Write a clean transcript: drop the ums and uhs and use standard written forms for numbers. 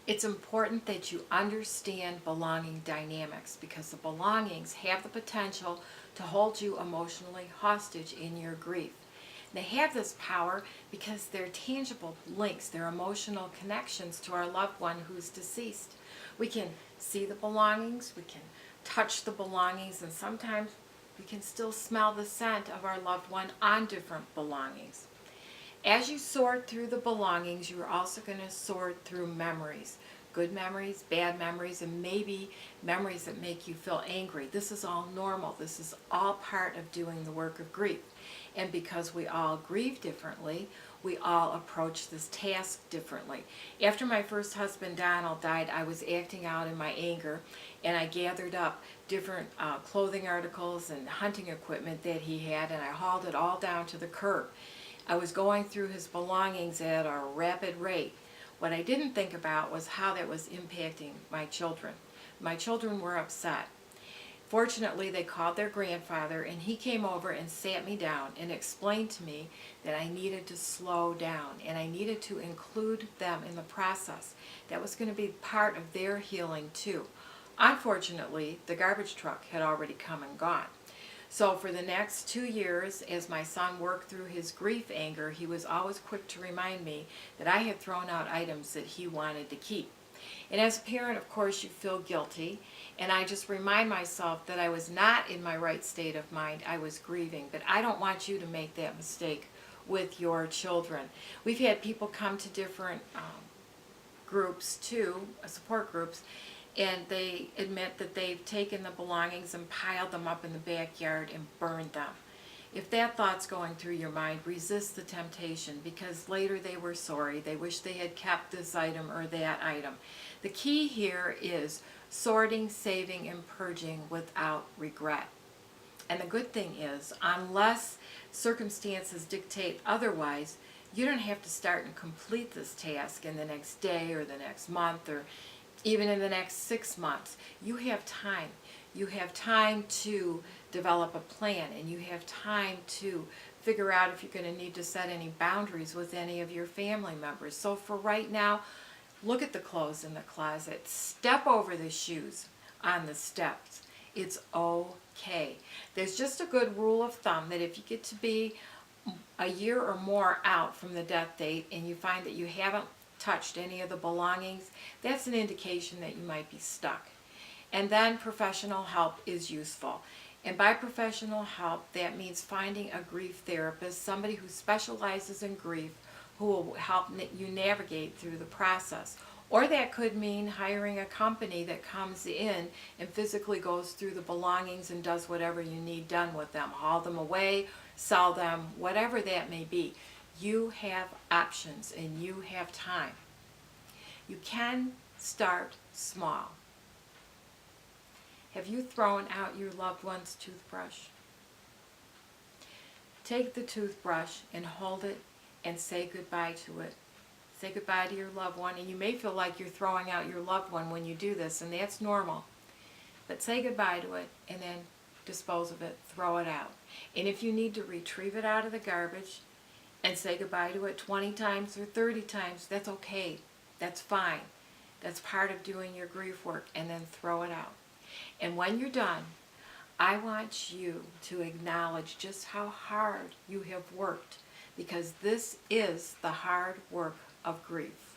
It's important that you understand belonging dynamics because the belongings have the potential to hold you emotionally hostage in your grief. They have this power because they're tangible links, they're emotional connections to our loved one who's deceased. We can see the belongings, we can touch the belongings, and sometimes we can still smell the scent of our loved one on different belongings. As you sort through the belongings, you're also going to sort through memories. Good memories, bad memories, and maybe memories that make you feel angry. This is all normal. This is all part of doing the work of grief. And because we all grieve differently, we all approach this task differently. After my first husband, Donald, died, I was acting out in my anger, and I gathered up different clothing articles and hunting equipment that he had, and I hauled it all down to the curb. I was going through his belongings at a rapid rate. What I didn't think about was how that was impacting my children. My children were upset. Fortunately, they called their grandfather, and he came over and sat me down and explained to me that I needed to slow down and I needed to include them in the process. That was going to be part of their healing too. Unfortunately, the garbage truck had already come and gone. So for the next 2 years, as my son worked through his grief anger, he was always quick to remind me that I had thrown out items that he wanted to keep. And as a parent, of course, you feel guilty, and I just remind myself that I was not in my right state of mind. I was grieving, but I don't want you to make that mistake with your children. We've had people come to different groups too, support groups, and they admit that they've taken the belongings and piled them up in the backyard and burned them. If that thought's going through your mind, resist the temptation, because later they were sorry. They wish they had kept this item or that item. The key here is sorting, saving, and purging without regret. And the good thing is, unless circumstances dictate otherwise, you don't have to start and complete this task in the next day or the next month or even in the next 6 months. You have time. You have time to develop a plan, and you have time to figure out if you're going to need to set any boundaries with any of your family members. So for right now, look at the clothes in the closet. Step over the shoes on the steps. It's okay. There's just a good rule of thumb that if you get to be a year or more out from the death date and you find that you haven't touched any of the belongings, that's an indication that you might be stuck. And then professional help is useful. And by professional help, that means finding a grief therapist, somebody who specializes in grief, who will help you navigate through the process. Or that could mean hiring a company that comes in and physically goes through the belongings and does whatever you need done with them. Haul them away, sell them, whatever that may be. You have options and you have time. You can start small. Have you thrown out your loved one's toothbrush? Take the toothbrush and hold it and say goodbye to it. Say goodbye to your loved one, and you may feel like you're throwing out your loved one when you do this, and that's normal. But say goodbye to it and then dispose of it, throw it out. And if you need to retrieve it out of the garbage and say goodbye to it 20 times or 30 times, that's okay. That's fine. That's part of doing your grief work, and then throw it out. And when you're done, I want you to acknowledge just how hard you have worked, because this is the hard work of grief.